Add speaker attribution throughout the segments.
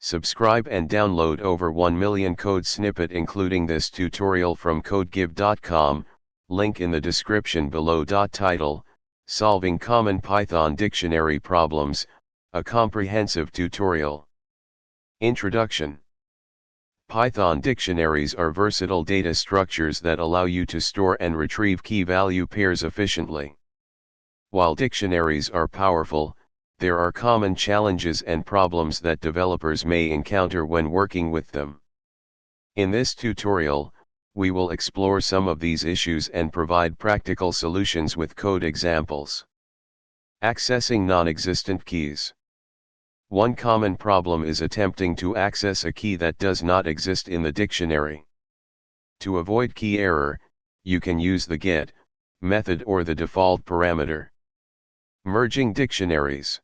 Speaker 1: Subscribe and download over 1 million code snippet including this tutorial from codegive.com, link in the description below. Title, Solving Common Python Dictionary Problems, a comprehensive tutorial. Introduction. Python dictionaries are versatile data structures that allow you to store and retrieve key-value pairs efficiently. While dictionaries are powerful, there are common challenges and problems that developers may encounter when working with them. In this tutorial, we will explore some of these issues and provide practical solutions with code examples. Accessing non-existent keys. One common problem is attempting to access a key that does not exist in the dictionary. To avoid key error, you can use the get method or the default parameter. Merging dictionaries.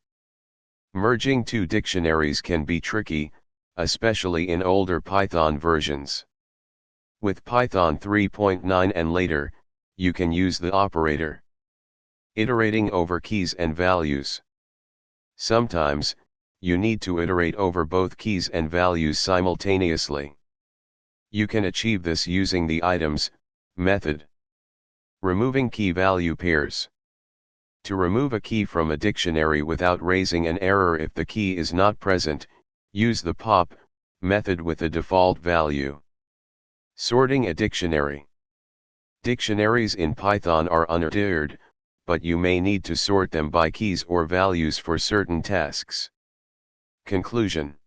Speaker 1: Merging two dictionaries can be tricky, especially in older Python versions. With Python 3.9 and later, you can use the operator. Iterating over keys and values. Sometimes, you need to iterate over both keys and values simultaneously. You can achieve this using the items method. Removing key-value pairs. To remove a key from a dictionary without raising an error if the key is not present, use the pop method with a default value. Sorting a dictionary. Dictionaries in Python are unordered, but you may need to sort them by keys or values for certain tasks. Conclusion.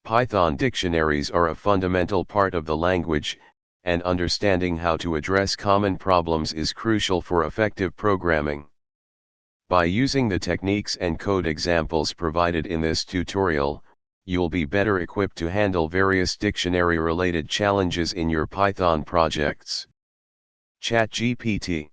Speaker 1: Python dictionaries are a fundamental part of the language, and understanding how to address common problems is crucial for effective programming. By using the techniques and code examples provided in this tutorial, you'll be better equipped to handle various dictionary-related challenges in your Python projects. ChatGPT.